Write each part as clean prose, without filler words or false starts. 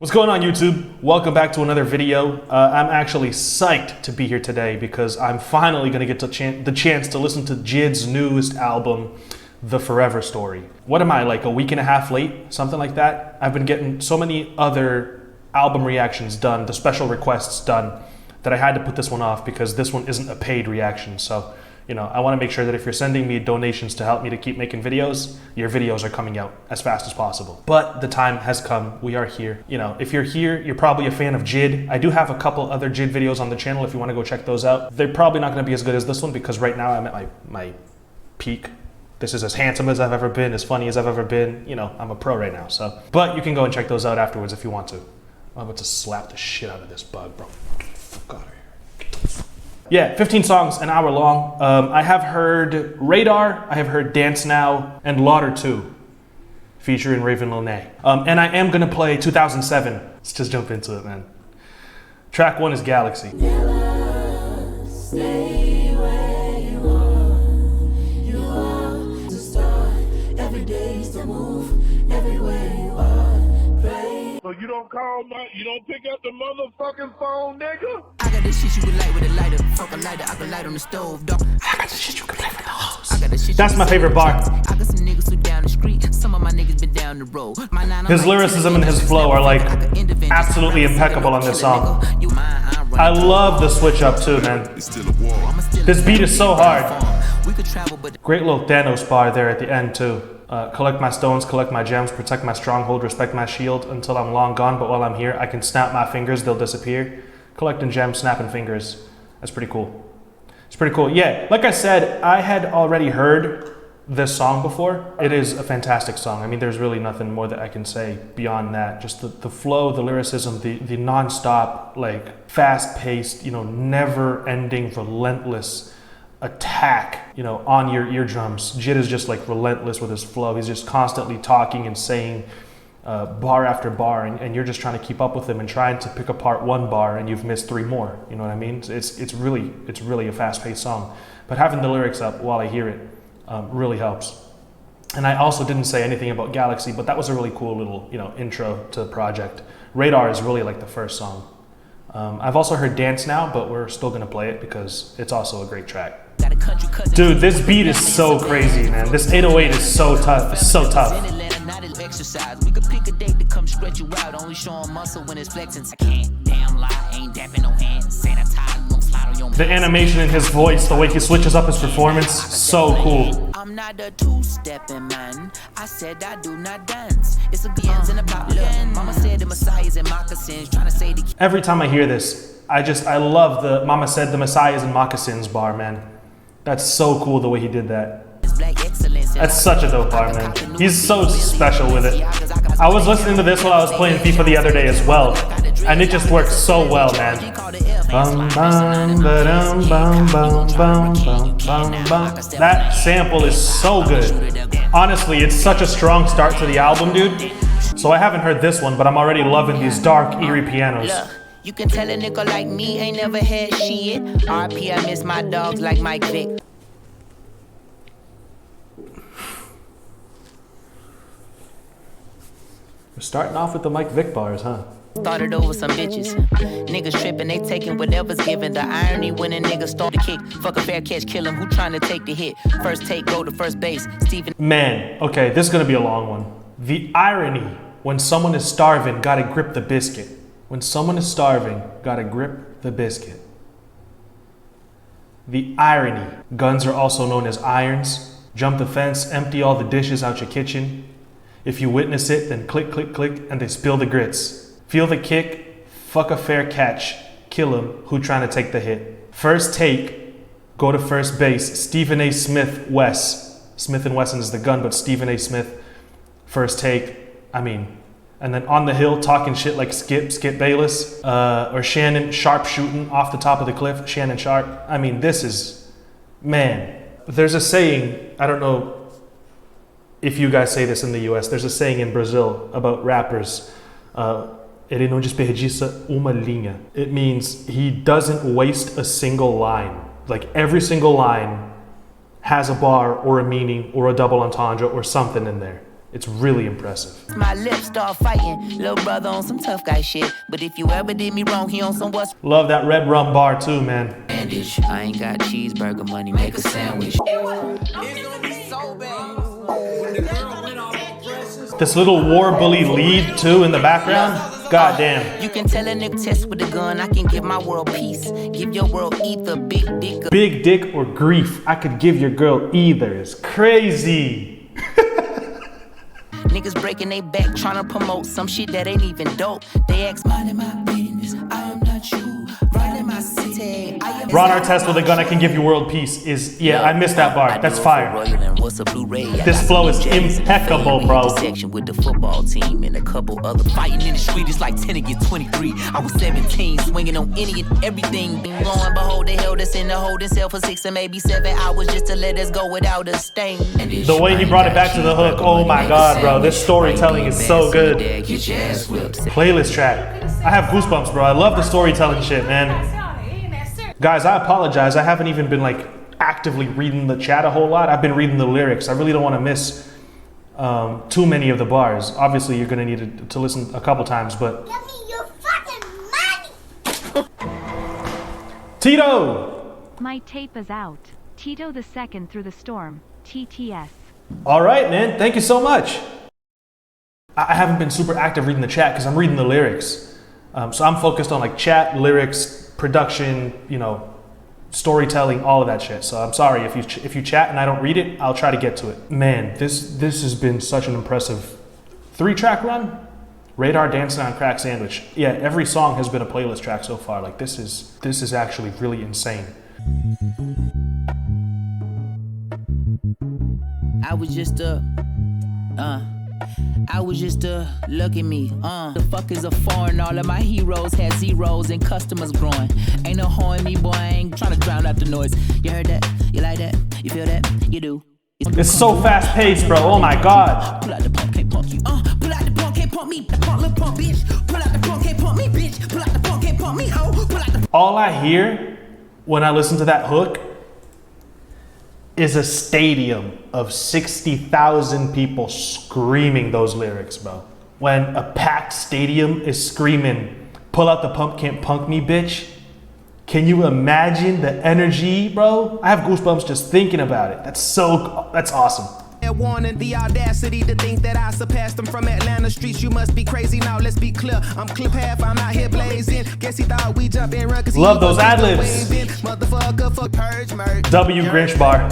What's going on, YouTube? Welcome back to another video. I'm actually psyched to be here today because I'm finally going to get the chance to listen to JID's newest album, The Forever Story. What am I, like a week and a half late? Something like that? I've been getting so many other album reactions done, the special requests done, that I had to put this one off because this one isn't a paid reaction. So, you know, I want to make sure that if you're sending me donations to help me to keep making videos, your videos are coming out as fast as possible. But the time has come. We are here. You know, if you're here, you're probably a fan of JID. I do have a couple other JID videos on the channel if you want to go check those out. They're probably not going to be as good as this one because right now I'm at my peak. This is as handsome as I've ever been, as funny as I've ever been. You know, I'm a pro right now. So, but you can go and check those out afterwards if you want to. I'm about to slap the shit out of this bug, bro. Get the fuck out of here. Yeah, 15 songs, an hour long. I have heard Radar, I have heard Dance Now, and Lauder Too, featuring Raven Lene. And I am gonna play 2007. Let's just jump into it, man. Track 1 is Galaxy. Stay where you are to start. Every day is to move, everywhere you are. Pray. So you don't pick up the motherfucking phone, nigga? I got the shit you can light with a lighter. Fuck a lighter, I can light on the stove, dog. I got the shit you can play with the hose. I got the shit. That's my favorite bar. I got some niggas who down the street. Some of my niggas been down the road. His lyricism and his flow are like absolutely impeccable on this song. I love the switch up too, man. This beat is so hard. Great little Thanos bar there at the end too. Collect my stones, collect my gems, protect my stronghold, respect my shield until I'm long gone, but while I'm here, I can snap my fingers, they'll disappear. Collecting gems, snapping fingers. That's pretty cool. It's pretty cool. Yeah, like I said, I had already heard this song before. It is a fantastic song. I mean, there's really nothing more that I can say beyond that. Just the flow, the lyricism, the non-stop, like fast-paced, you know, never-ending, relentless attack, you know, on your eardrums. JID is just like relentless with his flow. He's just constantly talking and saying bar after bar, and you're just trying to keep up with him and trying to pick apart one bar, and you've missed 3 more. You know what I mean? It's really a fast-paced song. But having the lyrics up while I hear it really helps. And I also didn't say anything about Galaxy, but that was a really cool little, you know, intro to the project. Radar is really like the first song. I've also heard Dance Now, but we're still gonna play it because it's also a great track. Dude, this beat is so crazy, man. This 808 is so tough. It's so tough. We could pick a date to come stretch you out. Only showing muscle when it's flexing. I can't damn lie, ain't dapping no hands. Sanitize, won't slide on your. The animation in his voice, the way he switches up his performance, so cool. I'm not a two-stepping man. I said I do not dance. It's a beans in the pop. Mama said the Messiah's in moccasins, trying to say the. Every time I hear this, I love the Mama said the Messiah's in moccasins bar, man. That's so cool the way he did that. That's such a dope bar, man. He's so special with it. I was listening to this while I was playing FIFA the other day as well, and it just works so well, man. That sample is so good. Honestly, it's such a strong start to the album, dude. So I haven't heard this one, but I'm already loving these dark, eerie pianos. You can tell a nigga like me ain't never had shit. RP, I miss my dogs like Mike Vick. We're starting off with the Mike Vick bars, huh? Started over some bitches. Niggas tripping, they taking whatever's given. The irony when a nigga start to kick. Fuck a fair catch, kill him. Who trying to take the hit? First take, go to first base. Steven. Man, okay, this is gonna be a long one. The irony when someone is starving, gotta grip the biscuit. When someone is starving, gotta grip the biscuit. The irony. Guns are also known as irons. Jump the fence, empty all the dishes out your kitchen. If you witness it, then click, click, click, and they spill the grits. Feel the kick, fuck a fair catch, kill him, who trying to take the hit. First take, go to first base, Stephen A. Smith, Wes. Smith & Wesson is the gun, but Stephen A. Smith, first take, and then on the hill, talking shit like Skip Bayless, or Shannon Sharp shooting off the top of the cliff, Shannon Sharp. I mean, this is, man. There's a saying, I don't know if you guys say this in the US, there's a saying in Brazil about rappers, ele não desperdiça uma linha. It means he doesn't waste a single line. Like every single line has a bar or a meaning or a double entendre or something in there. It's really impressive. My lips start fighting, little brother on some tough guy shit. But if you ever did me wrong, he on some what's. Love that red rum bar too, man. Bandage. I ain't got cheeseburger money, make a sandwich. This little war bully lead too in the background. God damn. You can tell a nigga test with a gun. I can give my world peace. Give your world either big dick. Big dick or grief. I could give your girl either. It's crazy. Niggas breaking they back trying to promote some shit that ain't even dope. They ask, minding my business, I am not you. Running my city, I am. Ron Artest with a gun, I can give you world peace is, yeah, I missed that bar. That's fire. This flow is impeccable, bro. Section with the football team and a couple other fighting in the street. It's like 10 against 23. I was 17, swinging on any and everything. Been going, behold, they held us in the holding cell for 6 or maybe 7 hours just to let us go without a stain. The way he brought it back to the hook, oh my god, bro. This storytelling is so good. Playlist track. I have goosebumps, bro. I love the storytelling shit, man. Guys, I apologize. I haven't even been like actively reading the chat a whole lot. I've been reading the lyrics. I really don't want to miss too many of the bars. Obviously, you're gonna need to listen a couple times, but. Give me your fucking money! Tito! My tape is out. Tito the Second Through the Storm. TTS. All right, man. Thank you so much. I haven't been super active reading the chat because I'm reading the lyrics. So I'm focused on like chat, lyrics, production, you know, storytelling, all of that shit. So I'm sorry if you chat and I don't read it, I'll try to get to it. Man, this has been such an impressive 3-track run. Radar Dancing on Crack Sandwich. Yeah, every song has been a playlist track so far. Like this is actually really insane. I was just look at me, The fuck is a foreign? All of my heroes had zeros and customers growing. Ain't no hoeing me, boy, I ain't trying to drown out the noise. You heard that? You like that? You feel that? You do. It's so fast paced, bro. Oh my god. Pull out the pump, can't pump you. Pull out the pump, can't pump me. Pump, little pump, bitch. Pull out the pump, can't pump me, bitch. Pull out the pump, can't pump me, ho. Pull out the. All I hear when I listen to that hook is a stadium of 60,000 people screaming those lyrics, bro. When a packed stadium is screaming, pull out the pump, can't punk me, bitch. Can you imagine the energy, bro? I have goosebumps just thinking about it. That's awesome. Warning, the audacity to think that I surpassed them from Atlanta streets. You must be crazy now, let's be clear. I'm clip half, I'm out here blazing. Guess he thought we jump and run. Love those ad-libs. Motherfucker, fuck purge, merge. W Grinch bar.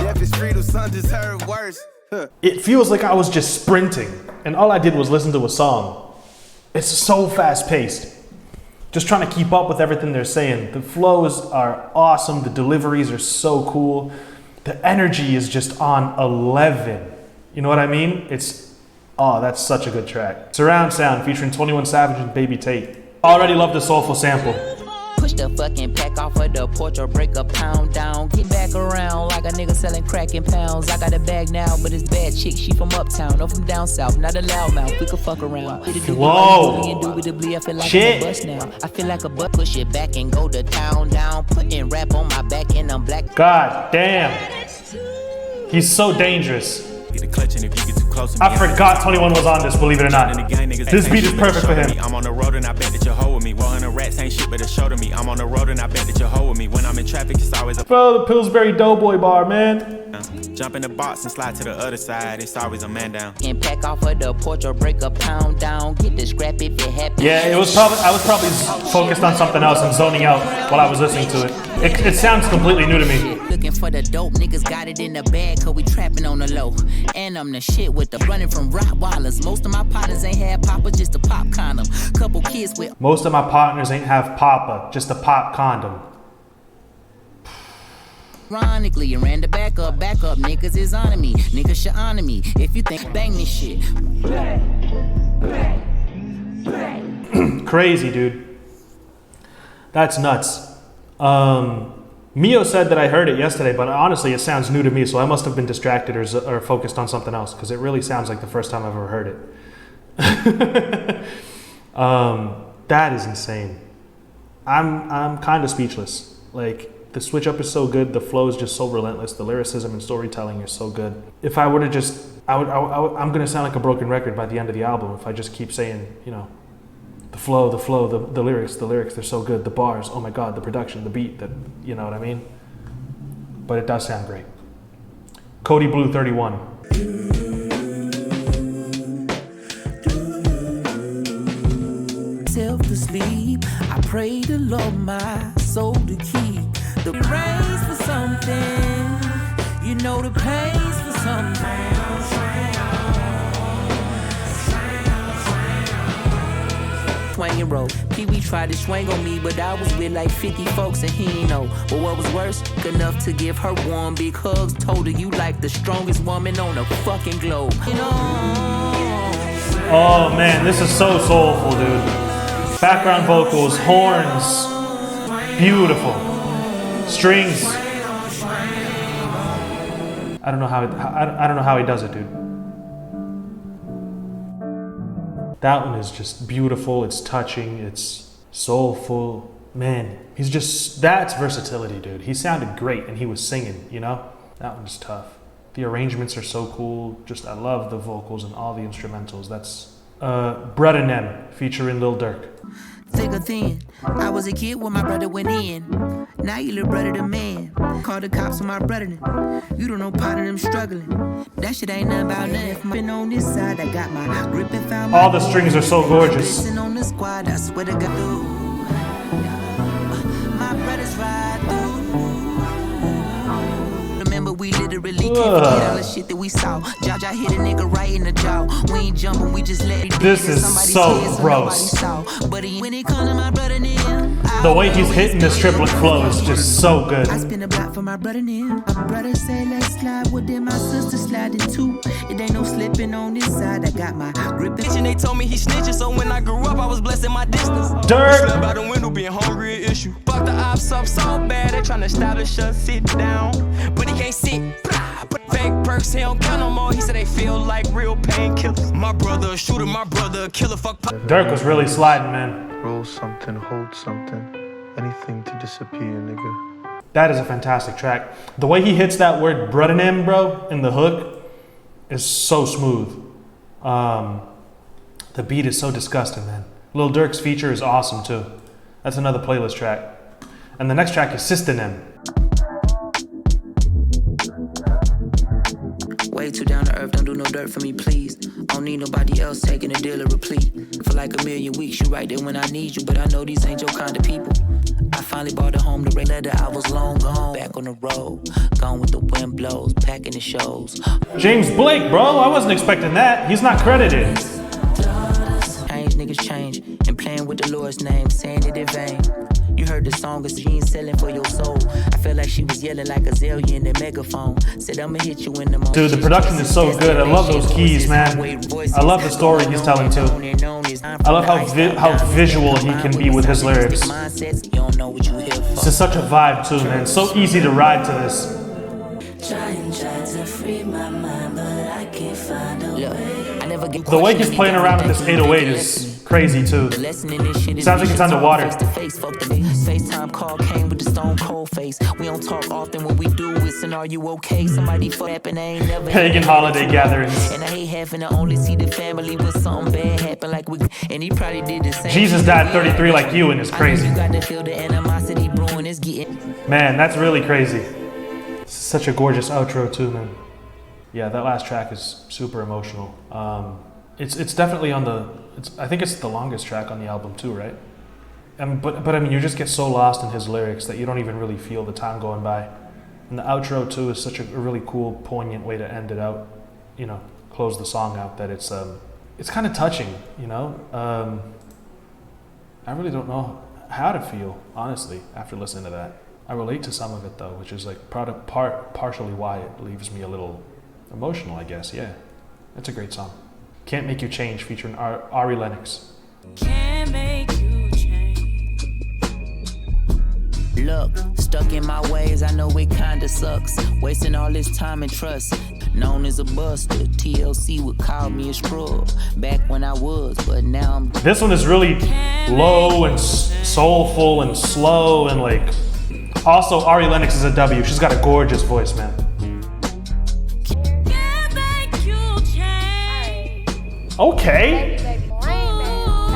Worse. It feels like I was just sprinting and all I did was listen to a song. It's so fast paced. Just trying to keep up with everything they're saying. The flows are awesome. The deliveries are so cool. The energy is just on 11. You know what I mean? That's such a good track. Surround sound featuring 21 Savage and Baby Tate. Already love the soulful sample. Push the fucking pack off of the porch or break a pound down. Get back around like a nigga selling crack in pounds. I got a bag now, but it's bad chick. She from uptown, or from down south. Not a loudmouth, we could fuck around. Whoa. I feel like Shit. a bus now. I feel like a butt. Push it back and go to town down. Putting rap on my back and I'm black. God damn. He's so dangerous. I forgot 21 was on this, believe it or not. This beat is perfect for him. I'm on the road and I bet that you're hoe with me. 100 rats ain't shit but a show to me. I'm on the road and I bet that you're hoe with me. When I'm in traffic, it's always a Bro, the Pillsbury Doughboy bar, man. jump in the box and slide to the other side. It's always a man down. And pack off of the porch or break a pound down. Get the scrap if it happens. Yeah, I was probably focused on something else and zoning out while I was listening to it. It sounds completely new to me. Looking for the dope, niggas got it in the bag, cause we trapping on the low. And I'm the shit with the running from Rottweilers. Most of my partners ain't had Papa, just a pop condom. Couple kids with. Most of my partners ain't have Papa, just a pop condom. Ironically, you ran the back up, niggas is on me. Niggas should honor me. If you think bang this shit. Crazy, dude. That's nuts. Mio said that I heard it yesterday, but honestly, it sounds new to me, so I must have been distracted or focused on something else, because it really sounds like the first time I've ever heard it. That is insane. I'm kind of speechless. Like, the switch up is so good, the flow is just so relentless, the lyricism and storytelling is so good. If I were to just I'm gonna sound like a broken record by the end of the album if I just keep saying, you know, the flow, the lyrics, they're so good, the bars, oh my god, the production, the beat, you know what I mean? But it does sound great. Kody Blu 31. Self to sleep, I pray the Lord my soul to keep. The praise for something, you know the praise for something. 20-year-old, Pee-wee tried to swing on me, but I was with like 50 folks and he ain't know. But what was worse, enough to give her warm big hugs. Told her you like the strongest woman on the fucking globe. You know. Oh man, this is so soulful, dude. Background vocals, horns, beautiful. Strings. I don't know how he does it, dude. That one is just beautiful, it's touching, it's soulful. Man, that's versatility, dude. He sounded great and he was singing, you know? That one's tough. The arrangements are so cool. I love the vocals and all the instrumentals. That's Brrnbn featuring Lil Durk. Thick or thin, I was a kid when my brother went in. Now you little brother the man. Call the cops on my brother. You don't know part of them struggling. That shit ain't nothing about nothing. Been on this side, I got my grip and found all the strings are so gorgeous. Listen on the squad, I swear to God. My brothers ride through. Remember we literally can't forget all the shit that we saw. Jaja hit a nigga right in the jaw. We ain't jumping, we just let it. This is so gross. But when it come to my brother now, the way he's hitting this triplet flow is just so good. I spin a block for my brother now. My brother say let's slide, well then my sister sliding too. It ain't no slipping on this side, I got my grip. And they told me he snitching, so when I grew up I was blessed in my distance. Dirt. Slept by the window being hungry an issue. Fuck the ops up so bad, they tryna establish us, sit down. But he can't sit. But fake perks, he don't count no more. He said they feel like real painkillers. My brother a shooter, my brother a killer, fuck. Dirk was really sliding, man. Roll something, hold something, anything to disappear, nigga. That is a fantastic track. The way he hits that word Brrnbn, bro, in the hook is so smooth. The beat is so disgusting, man. Lil Durk's feature is awesome too. That's another playlist track. And the next track is System. Way too down to earth, don't do no dirt for me, please. I don't need nobody else taking a deal or replete. For like a million weeks, you right there when I need you, but I know these ain't your kind of people. I finally bought a home to write letter, I was long gone. Back on the road, gone with the wind blows, packing the shows. James Blake, bro, I wasn't expecting that. He's not credited. Change, niggas change, and playing with the Lord's name, saying it in vain. You heard the song, it's she ain't selling for your soul. I felt like she was yelling like a zillion in the megaphone. Said I'ma hit you in the moment. Dude, the production is so good. I love those keys, man. I love the story he's telling too. I love how visual he can be with his lyrics. This is such a vibe too, man. So easy to ride to this. Trying to free my mind, but I can't find a way. The way he's playing around with this 808 is crazy too. Sounds like it's underwater. FaceTime call came with the stone cold face. We don't talk often, when we do it's an are you okay? Somebody fuck and I ain't never pagan holiday gatherings. And I hate having to only see the family when something bad happen like we, and he probably did the same. Jesus died 33 like you and it's crazy. You got to feel the animosity brewing is getting. Man, that's really crazy. This is such a gorgeous outro too, man. Yeah, that last track is super emotional. It's definitely on the. I think it's the longest track on the album too, right? But I mean, you just get so lost in his lyrics that you don't even really feel the time going by. And the outro too is such a really cool, poignant way to end it out. You know, close the song out. That it's kind of touching. You know, I really don't know how to feel honestly after listening to that. I relate to some of it though, which is like partially why it leaves me a little emotional, I guess. Yeah, it's a great song. Can't Make You Change featuring Ari Lennox. Can't make you change. Look, stuck in my ways, I know it kinda sucks. Wasting all this time and trust. Known as a buster, TLC would call me a scrub. Back when I was, but now I'm. This one is really low and soulful and slow and like. Also, Ari Lennox is a W. She's got a gorgeous voice, man. Can't make you Okay. Baby, Brrnbn,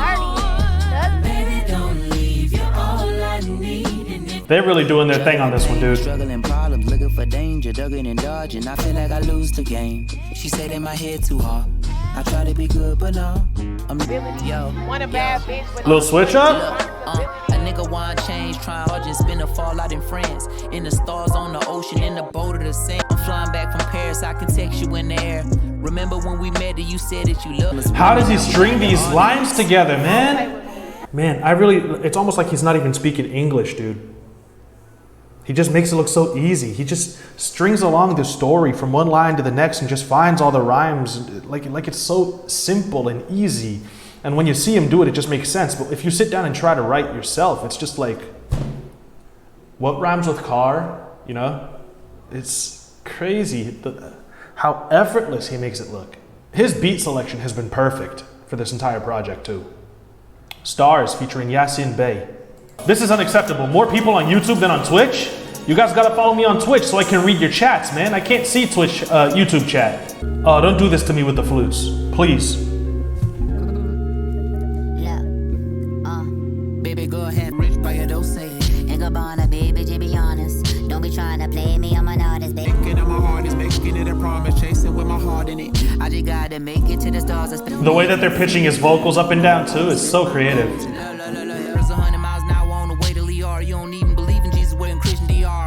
Baby, don't leave. You're all I need. They're really doing their thing on this one, dude. Struggling problems, looking for danger, ducking and dodging. I feel like I lose the game. She said in my head too hard. I try to be good, but no. I'm yo. Want a bad bitch with Little switch up. A nigga want change, trying hard, just spend a fall out in France. In the stars, on the ocean, in the boat of the sand. I'm flying back from Paris, I can text you in the air. Remember when we met and you said that you love me? How does he string these lines together, man? Man, it's almost like he's not even speaking English, dude. He just makes it look so easy. He just strings along the story from one line to the next and just finds all the rhymes. Like it's so simple and easy. And when you see him do it, it just makes sense. But if you sit down and try to write yourself, it's just like, what rhymes with car? You know? It's crazy how effortless he makes it look. His beat selection has been perfect for this entire project too. Stars featuring Yasin Bey. This is unacceptable. More people on YouTube than on Twitch? You guys gotta follow me on Twitch so I can read your chats, man. I can't see Twitch, YouTube chat. Oh, don't do this to me with the flutes. Please. Baby, go ahead, rich by your dose. Ain't gonna baby, to be honest. Don't be trying to play me, I'm an artist, baby. Making it my hardest, making it a promise, chasing with my heart in it. I just gotta make it to the stars. The way that they're pitching his vocals up and down too is so creative.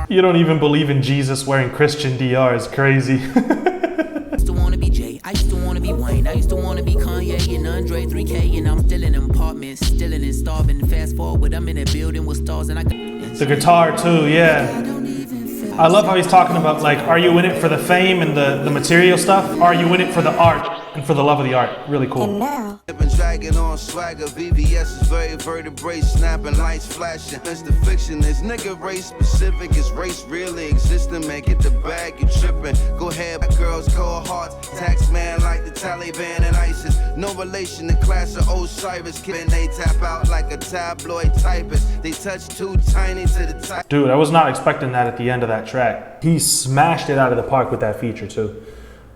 You don't even believe in Jesus wearing Christian DR is crazy. I used to wanna be Jay, I used to wanna be Wayne, I used to wanna be Kanye and Andre 3K, and I'm still in apartments, still in starving. Fast forward, I'm in a building with stars and I got the guitar too, yeah. I love how he's talking about, like, are you in it for the fame and the material stuff? Are you in it for the art and for the love of the art? Really cool. And now, dragging on swagger, VVS is very vertebrae, snapping lights flashing. Mr. Fiction is nigga race specific, is race really existing? Man, get the bag, you tripping. Go ahead, girls, cold hearts, tax man like the Taliban and ISIS. No relation to class of Osiris, kid, they tap out like a tabloid typist. They touch too tiny to the top. Dude, I was not expecting that at the end of that track. He smashed it out of the park with that feature too.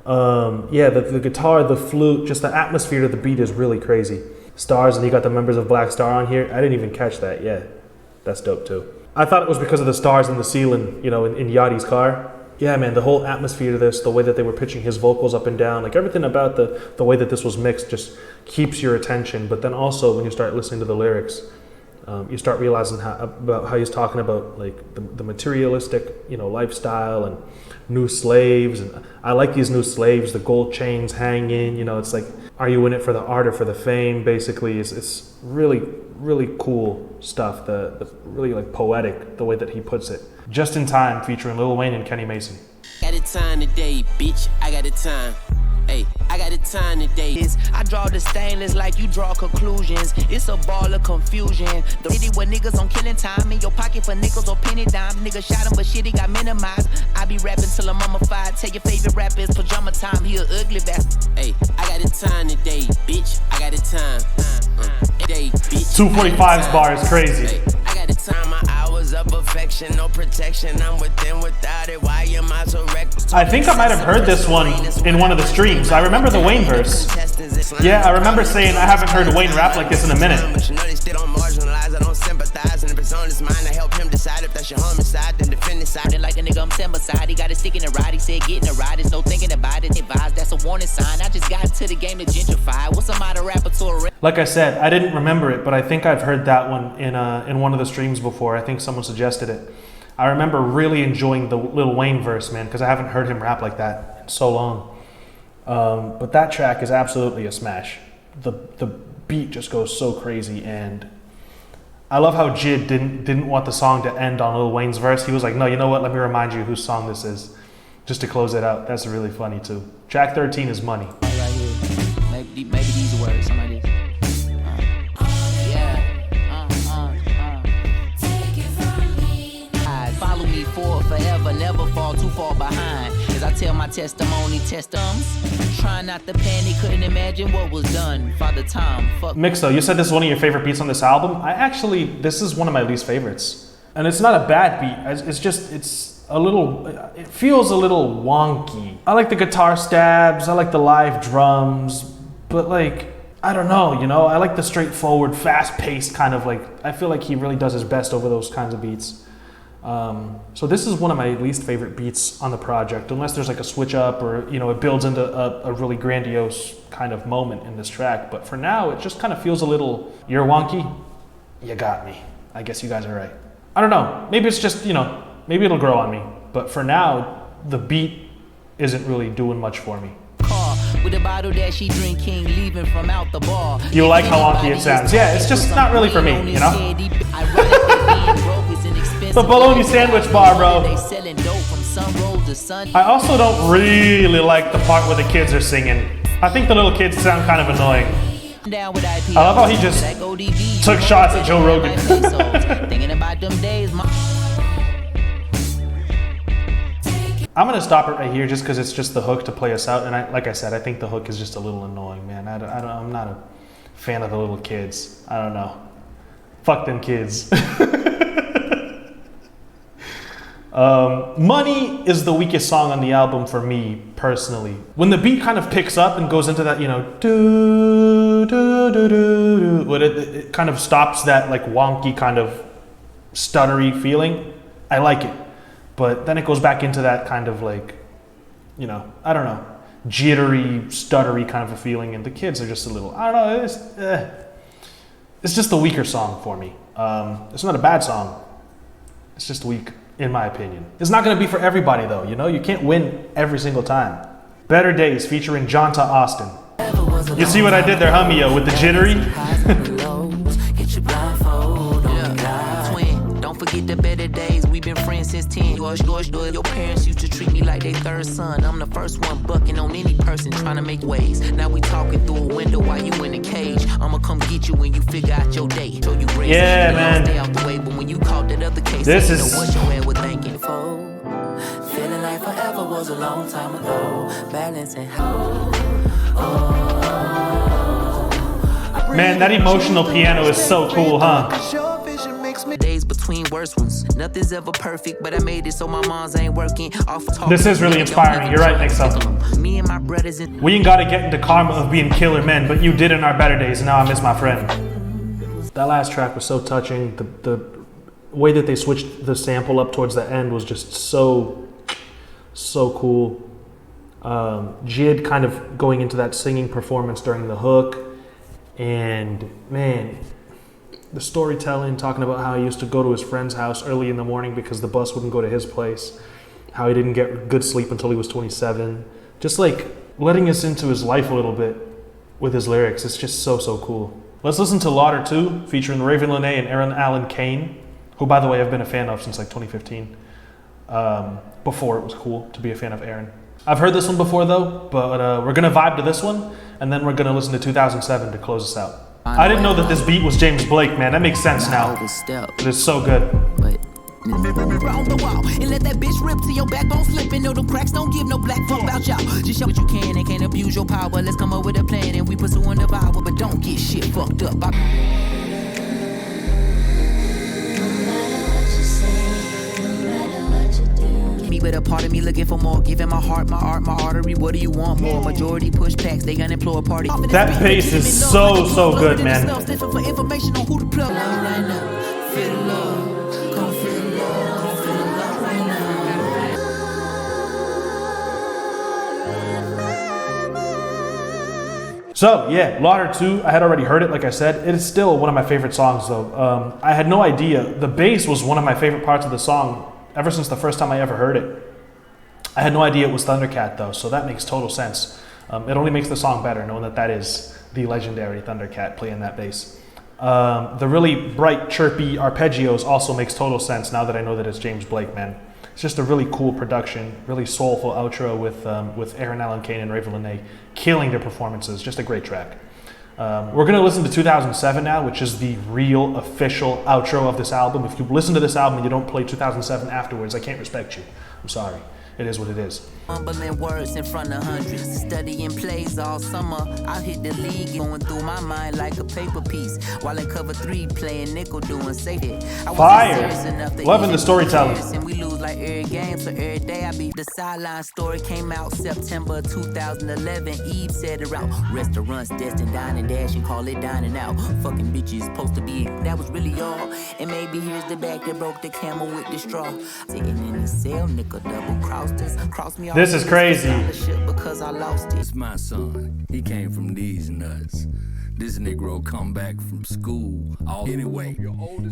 Yeah, the guitar, the flute, just the atmosphere of the beat is really crazy. Stars, and he got the members of Black Star on here. I didn't even catch that. Yeah, that's dope too. I thought it was because of the stars in the ceiling, you know, in Yachty's car. Yeah, man, the whole atmosphere of this, the way that they were pitching his vocals up and down, like everything about the way that this was mixed just keeps your attention. But then also when you start listening to the lyrics, you start realizing how he's talking about like the materialistic, you know, lifestyle and new slaves. And I like these new slaves, the gold chains hanging, you know, it's like, are you in it for the art or for the fame? Basically, it's really, really cool stuff. The really like poetic, the way that he puts it. Just in Time featuring Lil Wayne and Kenny Mason. Got the time today, bitch. I got the time. Hey, I got the time today. I draw the stainless like you draw conclusions. It's a ball of confusion. The city where niggas on killing time in your pocket for nickels or penny dime. Nigga shot him, but shit, he got minimized. I be rapping till I'm mummified. Tell your favorite rapper it's pajama time. He a ugly bastard. Hey, I got the time today, bitch. I got the time. Day, bitch. 245's bar is crazy. Hey, I got the time. My hours of perfection, no protection. I'm within without it. Why am I so reckless? I think I might have heard this one in one of the streams. I remember the Wayne verse. Yeah, I remember saying I haven't heard Wayne rap like this in a minute. But you know they still don't marginalize, I don't sympathize. And if it's on his mind, I help him decide if that's your homicide, then defend his side. Like a nigga, I'm stand beside. He got a stick in the ride. He said getting a ride. There's no thinking about it. Advise, that's a warning sign. I just got into the game to gentrify. What's a modern rapper to a Like I said, I didn't remember it, but I think I've heard that one in one of the streams before. I think someone suggested it. I remember really enjoying the Lil Wayne verse, man, because I haven't heard him rap like that in so long. But that track is absolutely a smash. The beat just goes so crazy, and I love how JID didn't want the song to end on Lil Wayne's verse. He was like, no, you know what? Let me remind you whose song this is, just to close it out. That's really funny too. Track 13 is Money. right here. Maybe these words, something like this. Follow me forward forever, never fall too far behind. As I tell my testimony, trying not to panic, couldn't imagine what was done. Father Time, fuck. Mixo, you said this is one of your favorite beats on this album. This is one of my least favorites. And it's not a bad beat. It feels a little wonky. I like the guitar stabs, I like the live drums, but like, I don't know, you know, I like the straightforward, fast-paced kind of like, I feel like he really does his best over those kinds of beats. So this is one of my least favorite beats on the project, unless there's like a switch up or, you know, it builds into a really grandiose kind of moment in this track. But for now, it just kind of feels a little, you're wonky, you got me. I guess you guys are right. I don't know, maybe it's just, you know, maybe it'll grow on me. But for now, the beat isn't really doing much for me. With a bottle that she drinking, leaving from out the bar. You like how wonky it sounds. Yeah, it's just not really for me, you know? The bologna sandwich bar, bro. I also don't really like the part where the kids are singing. I think the little kids sound kind of annoying. I love how he just took shots at Joe Rogan. I'm gonna stop it right here just because it's just the hook to play us out, and like I said, I think the hook is just a little annoying, man. I'm not a fan of the little kids. I don't know. Fuck them kids. Money is the weakest song on the album for me personally. When the beat kind of picks up and goes into that, you know, do do do do, when it kind of stops that like wonky kind of stuttery feeling, I like it. But then it goes back into that kind of like, you know, I don't know, jittery, stuttery kind of a feeling, and the kids are just a little, I don't know, it's just the weaker song for me. It's not a bad song, it's just weak, in my opinion. It's not gonna be for everybody though, you know, you can't win every single time. Better Days featuring Jonta Austin. You see what I did there, Humio, with the jittery? Don't forget the better days, we've been friends since 10. Your parents used to treat me like they third son. I'm the first one bucking on any person trying to make waves. Now we talking through a window while you in a cage. I'ma come get you when you figure out your day. So you raise yeah, man. Stay out the way, but when you caught that other case, this is what your man was thinking. Feeling like forever was a long time ago. Balancing man, that emotional piano is so cool, huh? Days between worse ones. Nothing's ever perfect, but I made it so my mom's ain't working. This is really inspiring. You're right, Nick. Me and my brothers we ain't gotta get into karma of being killer men, but you did in our better days, and now I miss my friend. That last track was so touching. The way that they switched the sample up towards the end was just so cool. JID kind of going into that singing performance during the hook, and man, the storytelling, talking about how he used to go to his friend's house early in the morning because the bus wouldn't go to his place, how he didn't get good sleep until he was 27. Just like letting us into his life a little bit with his lyrics. It's just so cool. Let's listen to Lauder Too, featuring Raven Lenae and Aaron Allen Kane, who, by the way, I've been a fan of since like 2015. Before it was cool to be a fan of Aaron. I've heard this one before though, but we're gonna vibe to this one, and then we're gonna listen to 2007 to close us out. I didn't know that this beat was James Blake, man. That makes sense now. It is so good. Round the wall and let that bitch rip to your backbone slipping. No, the cracks don't give no black fuck about y'all. Just show what you can and can't abuse your power. Let's come up with a plan and we pursuing the power, but don't get shit fucked up. But a part of me looking for more, giving my heart, my art, my artery. What do you want more? Majority push packs, they unemployed party. That bass is so good, man. So yeah, Lauder Too, I had already heard it, like I said. It is still one of my favorite songs though. I had no idea. The bass was one of my favorite parts of the song ever since the first time I ever heard it. I had no idea it was Thundercat though, so that makes total sense. It only makes the song better knowing that that is the legendary Thundercat playing that bass. The really bright, chirpy arpeggios also makes total sense now that I know that it's James Blake, man. It's just a really cool production, really soulful outro with Aaron Allen Kane and Raven Lenae killing their performances. Just a great track. We're going to listen to 2007 now, which is the real official outro of this album. If you listen to this album and you don't play 2007 afterwards, I can't respect you. I'm sorry. it is what it is. Mumbling words in front of hundreds, studying plays all summer. I hit the league, going through my mind like a paper piece. While in cover 3, playing nickel, doing safety. Fire! Loving the storytelling. And we lose like every game, so every day I be. The sideline story came out September 2011. Eve said it out. Restaurants, destined dining, dashing, call it dining out. Fucking bitches supposed to be. That was really all. And maybe here's the back that broke the camel with the straw. Sitting in the cell, nickel double crossed us, crossed me off. This is crazy. Because I lost it. It's my son. He came from these nuts. This Negro come back from school. Anyway,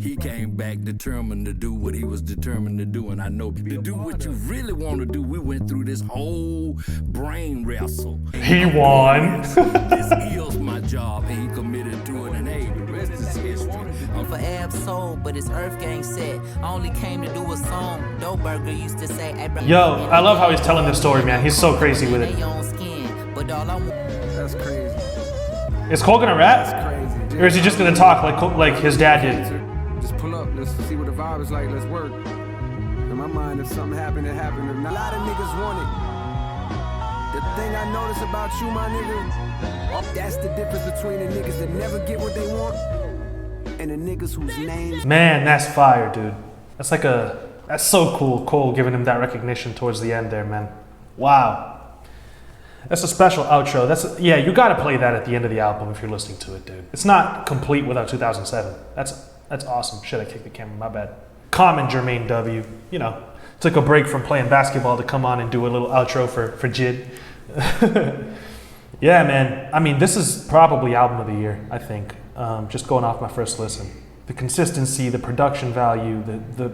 he came back determined to do what he was determined to do. And I know to do what you really want to do, we went through this whole brain wrestle. He won. This is my job, and he committed to it. And hey, the rest is history. For Ab Soul, but it's Earth Gang set. I only came to do a song. Doe Burger used to say, yo, I love how he's telling this story, man. He's so crazy with it. That's crazy. Is Cole gonna rap? That's crazy. Or is he just gonna talk like his dad did? Just pull up, let's see what the vibe is like, let's work. In my mind, if something happened, it happened. If not, a lot of niggas want it. The thing I notice about you, my nigga, that's the difference between the niggas that never get what they want and the niggas whose names. Man, that's fire, dude. That's so cool, Cole giving him that recognition towards the end there, man. Wow. That's a special outro. Yeah, you gotta play that at the end of the album if you're listening to it, dude. It's not complete without 2007. That's awesome. Shit, I kicked the camera, my bad. Common Jermaine W, you know, took a break from playing basketball to come on and do a little outro for JID. Yeah, man. I mean, this is probably album of the year, I think. Just going off my first listen. The consistency, the production value, the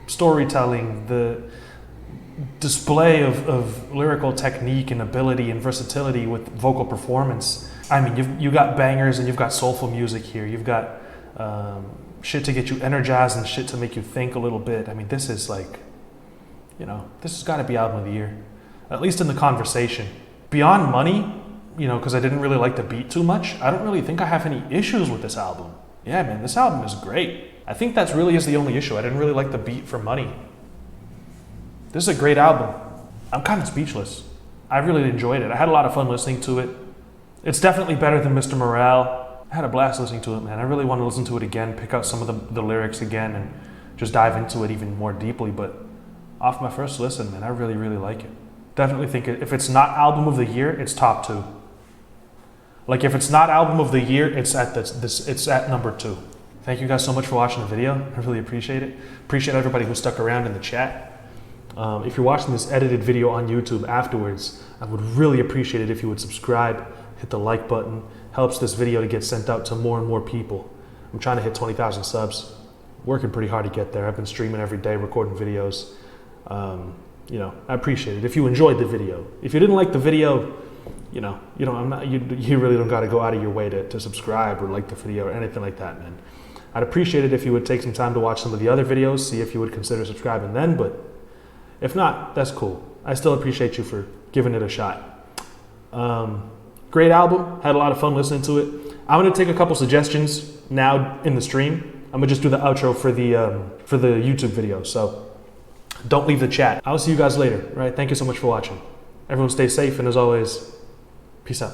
storytelling, the display of lyrical technique and ability and versatility with vocal performance. I mean, you got bangers and you've got soulful music here. You've got shit to get you energized and shit to make you think a little bit. I mean, this is like, you know, this has got to be album of the year, at least in the conversation. Beyond money, you know, because I didn't really like the beat too much, I don't really think I have any issues with this album. Yeah, man, this album is great. I think that's really is the only issue. I didn't really like the beat for Money. This is a great album. I'm kind of speechless. I really enjoyed it. I had a lot of fun listening to it. It's definitely better than Mr. Morale. I had a blast listening to it, man. I really want to listen to it again, pick out some of the lyrics again, and just dive into it even more deeply. But off my first listen, man, I really, really like it. Definitely think if it's not album of the year, it's top 2. Like if it's not album of the year, it's at number 2. Thank you guys so much for watching the video. I really appreciate it. Appreciate everybody who stuck around in the chat. If you're watching this edited video on YouTube afterwards, I would really appreciate it if you would subscribe, hit the like button. Helps this video to get sent out to more and more people. I'm trying to hit 20,000 subs. Working pretty hard to get there. I've been streaming every day, recording videos. You know, I appreciate it. If you enjoyed the video, if you didn't like the video, you know, you really don't got to go out of your way to subscribe or like the video or anything like that, man. I'd appreciate it if you would take some time to watch some of the other videos, see if you would consider subscribing then, but if not, that's cool. I still appreciate you for giving it a shot. Great album. Had a lot of fun listening to it. I'm gonna take a couple suggestions now in the stream. I'm gonna just do the outro for the YouTube video. So don't leave the chat. I'll see you guys later. All right. Thank you so much for watching. Everyone stay safe, and as always, peace out.